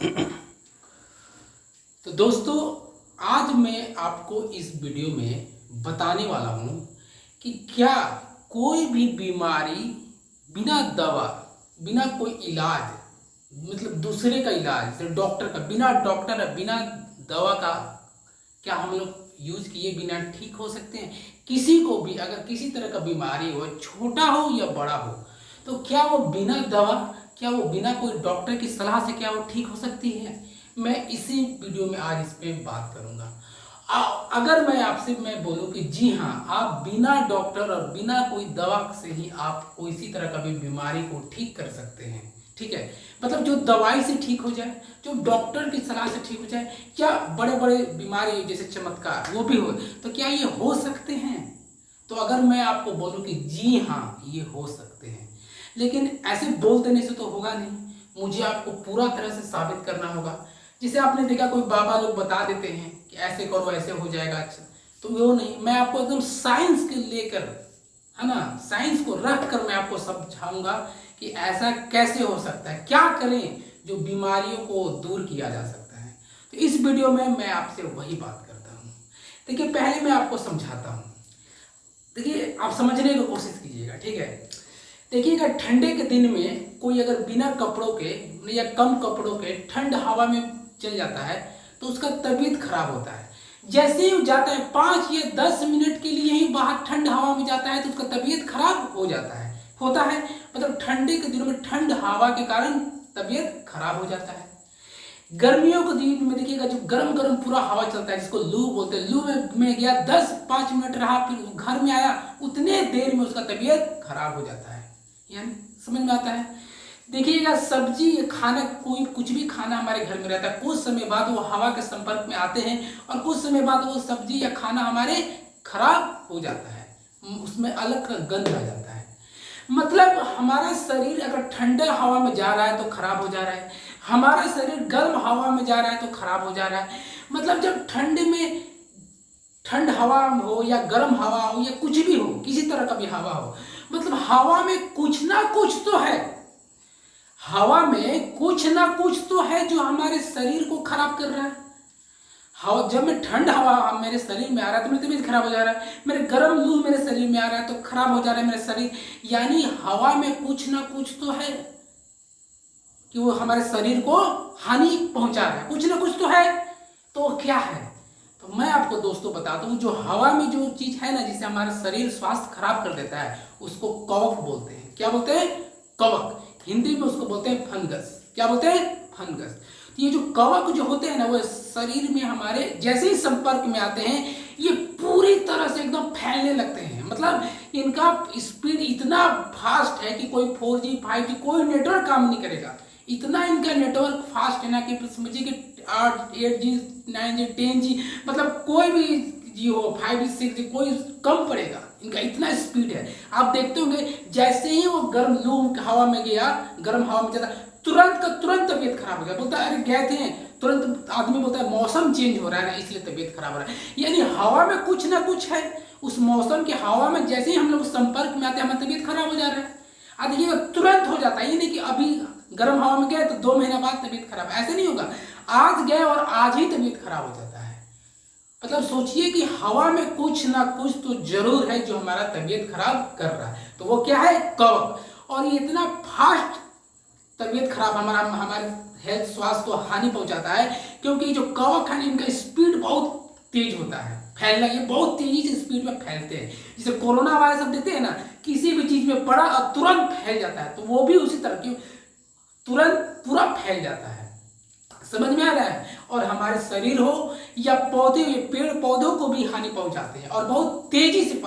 तो दोस्तों, आज मैं आपको इस वीडियो में बताने वाला हूँ कि क्या कोई भी बीमारी बिना दवा, बिना कोई इलाज, मतलब दूसरे का इलाज जैसे डॉक्टर का, बिना डॉक्टर बिना दवा का क्या हम लोग यूज किए बिना ठीक हो सकते हैं? किसी को भी अगर किसी तरह का बीमारी हो, छोटा हो या बड़ा हो, तो क्या वो बिना दवा, क्या वो बिना कोई डॉक्टर की सलाह से क्या वो ठीक हो सकती है? मैं इसी वीडियो में आज इस पे बात करूंगा। अगर मैं बोलूं कि जी हाँ, आप बिना डॉक्टर और बिना कोई दवा से ही आप किसी तरह का भी बीमारी को ठीक कर सकते हैं, ठीक है? मतलब जो दवाई से ठीक हो जाए, जो डॉक्टर की सलाह से ठीक हो जाए, क्या बड़े बड़े बीमारी जैसे चमत्कार वो भी हो, तो क्या ये हो सकते हैं? तो अगर मैं आपको बोलूं कि जी हाँ, ये हो सकते हैं, लेकिन ऐसे बोल देने से तो होगा नहीं, मुझे आपको पूरा तरह से साबित करना होगा। जिसे आपने देखा कोई बाबा लोग बता देते हैं कि ऐसे करो ऐसे हो जाएगा, अच्छा, तो वो नहीं, मैं आपको एकदम साइंस के लेकर, है ना, साइंस को रख कर मैं आपको समझाऊंगा कि ऐसा कैसे हो सकता है, क्या करें जो बीमारियों को दूर किया जा सकता है। तो इस वीडियो में मैं आपसे वही बात करता हूँ। देखिए, पहले मैं आपको समझाता हूँ। देखिए, आप समझने की कोशिश कीजिएगा, ठीक है? देखिएगा, ठंडे के दिन में कोई अगर बिना कपड़ों के या कम कपड़ों के ठंड हवा में चल जाता है तो उसका तबीयत खराब होता है। जैसे ही जाता है 5 या 10 मिनट के लिए ही बाहर ठंड हवा में जाता है तो उसका तबीयत खराब हो जाता है, होता है। मतलब ठंडे के दिनों में ठंड हवा के कारण तबीयत खराब हो जाता है। गर्मियों के दिन में देखिएगा, जो गरम गरम पूरा हवा चलता है जिसको लू बोलते हैं, लू में गया 10-5 मिनट रहा, फिर घर में आया, उतने देर में उसका तबीयत खराब हो जाता है। यानी समझ में आता है? देखिएगा, सब्जी खाना, कोई कुछ भी खाना हमारे घर में रहता है, कुछ समय बाद वो हवा के संपर्क में आते हैं और कुछ समय बाद वो सब्जी या खाना हमारे खराब हो जाता है, उसमें अलग का गंध आ जाता है। मतलब हमारा शरीर अगर ठंडा हवा में जा रहा है तो खराब हो जा रहा है, हमारा शरीर गर्म हवा में जा रहा है तो खराब हो जा रहा है। मतलब जब ठंड में ठंड हवा हो या गर्म हवा हो या कुछ भी हो, किसी तरह का भी हवा हो, मतलब हवा में कुछ ना कुछ तो है, हवा में कुछ ना कुछ तो है जो हमारे शरीर को खराब कर रहा है। हवा, जब मैं ठंड हवा मेरे शरीर में आ रहा है तो मेरी तबीयत खराब हो जा रहा है, मेरे गर्म लू मेरे शरीर में आ रहा है तो खराब हो जा रहा है मेरा शरीर। यानी हवा में कुछ ना कुछ तो है कि वो हमारे शरीर को हानि पहुंचा रहा है, कुछ ना कुछ तो है। तो क्या है? तो मैं आपको दोस्तों बताता हूँ, जो हवा में जो चीज है ना, जिससे हमारा शरीर स्वास्थ्य खराब कर देता है, उसको कवक बोलते हैं। क्या बोलते हैं? कवक। हिंदी में उसको बोलते हैं फंगस। क्या बोलते हैं? फंगस। तो ये जो कवक जो होते हैं ना, वो शरीर में हमारे जैसे ही संपर्क में आते हैं, ये पूरी तरह से एकदम फैलने लगते हैं। मतलब इनका स्पीड इतना फास्ट है कि कोई 4G 5G कोई नेटवर्क काम नहीं करेगा। इतना इनका नेटवर्क फास्ट है ना कि समझिए कि 8G 9G 10G, मतलब कोई भी जी हो, 5G 6G कोई कम पड़ेगा, इनका इतना स्पीड है। आप देखते होंगे जैसे ही वो गर्म लू हवा में गया, गर्म हवा में जाता, तुरंत का तुरंत तबीयत खराब हो गया। बोलता है अरे गए थे, तुरंत आदमी बोलता है मौसम चेंज हो रहा है ना, इसलिए तबीयत खराब हो रहा है। यानी हवा में कुछ ना कुछ है, उस मौसम के हवा में जैसे ही हम लोग संपर्क में आते हैं हमारी तबीयत खराब हो जा रहा है। अब देखिएगा, तुरंत हो जाता है, ये नहीं कि अभी गर्म हवा में गए तो 2 महीना बाद तबीयत खराब, ऐसे नहीं होगा। आज गए और आज ही तबीयत खराब हो जाता है। मतलब सोचिए कि हवा में कुछ ना कुछ तो जरूर है जो हमारा तबीयत खराब कर रहा है। तो वो क्या है? कवक। और ये इतना फास्ट तबीयत खराब, हमारे हेल्थ, स्वास्थ्य को हानि पहुंचाता है, क्योंकि जो कवक है इनका स्पीड बहुत तेज होता है फैलना, ये बहुत तेजी से स्पीड में फैलते हैं। जैसे कोरोना वायरस सब देखते हैं ना, किसी भी चीज में पड़ा और तुरंत फैल जाता है, तो वो भी उसी तरह की तुरंत पूरा फैल जाता है। समझ में आ रहा है? और हमारे शरीर हो या पौधे, ये पेड़ पौधों को भी हानि पहुंचाते हैं और बहुत तेजी से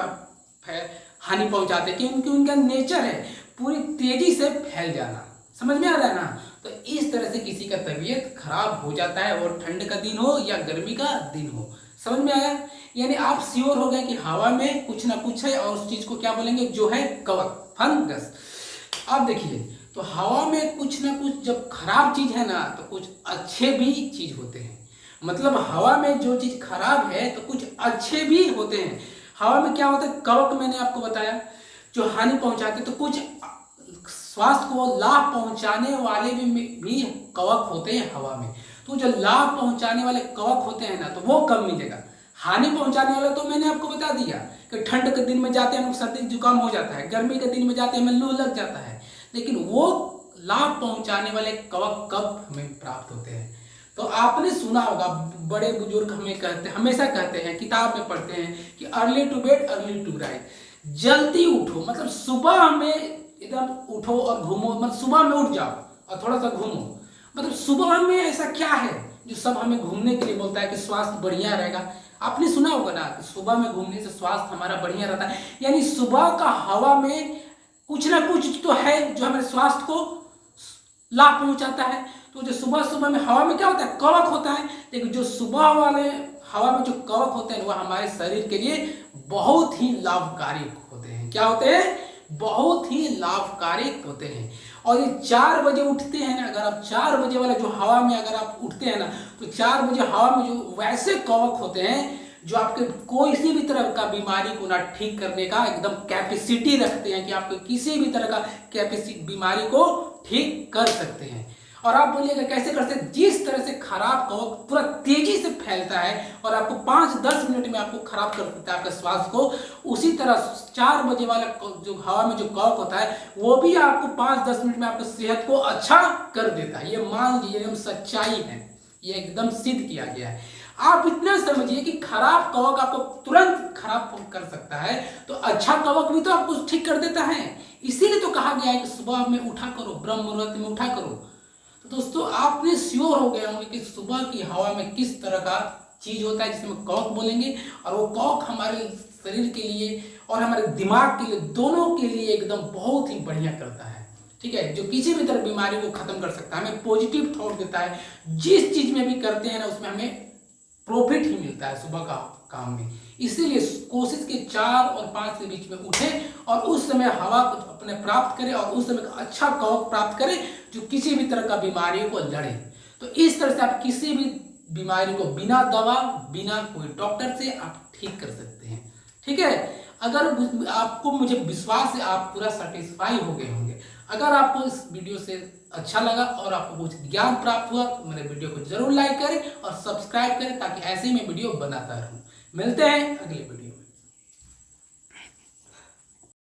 हानि पहुंचाते हैं, क्योंकि उनका नेचर है पूरी तेजी से फैल जाना। समझ में आ रहा है ना? तो इस तरह से किसी का तबीयत खराब हो जाता है, और ठंड का दिन हो या गर्मी का दिन हो। समझ में आया? यानी आप श्योर हो गए कि हवा में कुछ ना कुछ है, और उस चीज को क्या बोलेंगे? जो है कवक, फंगस। अब देखिए, तो हवा में कुछ ना कुछ जब खराब चीज है ना, तो कुछ अच्छे भी चीज होते हैं। मतलब हवा में जो चीज खराब है तो कुछ अच्छे भी होते हैं। हवा में क्या होता है? कवक मैंने आपको बताया जो हानि पहुंचाते, तो कुछ स्वास्थ्य को लाभ पहुंचाने वाले भी कवक होते हैं हवा में। तो जो लाभ पहुंचाने वाले कवक होते हैं ना, तो वो कम मिलेगा। हानि पहुंचाने वाला तो मैंने आपको बता दिया कि ठंड के दिन में जाते हैं सर्दी जुकाम हो जाता है, गर्मी के दिन में जाते हैं लू लग जाता है, लेकिन वो लाभ पहुंचाने वाले कवक कब हमें प्राप्त होते हैं? तो आपने सुना होगा, बड़े बुजुर्ग हमेशा कहते हैं, किताब में पढ़ते हैं कि early to bed early to rise. जल्दी उठो, मतलब सुबह में एकदम उठो और घूमो, मतलब सुबह में उठ जाओ और थोड़ा सा घूमो। मतलब सुबह में ऐसा क्या है जो सब हमें घूमने के लिए बोलता है कि स्वास्थ्य बढ़िया रहेगा? आपने सुना होगा ना कि सुबह में घूमने से स्वास्थ्य हमारा बढ़िया रहता है। यानी सुबह का हवा में कुछ ना कुछ तो है जो हमारे स्वास्थ्य को लाभ पहुंचाता है। तो जो सुबह सुबह में हवा में क्या होता है? कवक होता है। लेकिन जो सुबह वाले हवा में जो कवक होते हैं वह हमारे शरीर के लिए बहुत ही लाभकारी होते हैं। क्या होते हैं? बहुत ही लाभकारी होते हैं। और ये 4 बजे उठते हैं ना, अगर आप 4 बजे वाला जो हवा में अगर आप उठते हैं ना, तो 4 बजे हवा में जो वैसे कवक होते हैं जो आपके कोई सी भी तरह का बीमारी को ना ठीक करने का एकदम कैपेसिटी रखते हैं कि आपको किसी भी तरह का बीमारी को ठीक कर सकते हैं। और आप बोलिएगा कैसे कर सकते? जिस तरह से खराब कवक पूरा तेजी से फैलता है और आपको 5-10 मिनट में आपको खराब कर देता है आपके स्वास्थ्य को, उसी तरह 4 बजे वाला जो हवा में जो कवक होता है वो भी आपको 5-10 मिनट में आपकी सेहत को अच्छा कर देता है। ये मान लीजिए एकदम सच्चाई है, ये एकदम सिद्ध किया गया है। आप इतना समझिए कि खराब कवक आपको तुरंत खराब कर सकता है, तो अच्छा कवक भी तो आपको ठीक कर देता है। इसीलिए तो कहा गया है कि सुबह में उठा करो, ब्रह्म मुहूर्त में उठा करो। तो दोस्तों आपने श्योर हो गए होंगे कि सुबह की हवा में किस तरह का चीज होता है जिसे हम कवक बोलेंगे, और वो कवक हमारे शरीर के लिए और हमारे दिमाग के लिए, दोनों के लिए एकदम बहुत ही बढ़िया करता है। ठीक है, जो किसी भी तरह बीमारी को खत्म कर सकता है, हमें पॉजिटिव थॉट देता है। जिस चीज में भी करते हैं ना उसमें हमें प्रॉफिट ही मिलता है सुबह का काम में। इसीलिए कोशिश के 4 और 5 के बीच में उठे और उस समय हवा को अपने प्राप्त करें और उस समय अच्छा कवक प्राप्त करें जो किसी भी तरह का बीमारी को लड़े। तो इस तरह से आप किसी भी बीमारी को बिना दवा, बिना कोई डॉक्टर से आप ठीक कर सकते हैं। ठीक है, अगर आपको, मुझे विश्वास है आप पूरा सेटिस्फाई हो गए होंगे। अगर आपको इस वीडियो से अच्छा लगा और आपको कुछ ज्ञान प्राप्त हुआ तो मेरे वीडियो को जरूर लाइक करें और सब्सक्राइब करें ताकि ऐसे ही मैं वीडियो बनाता रहूं। मिलते हैं अगले वीडियो।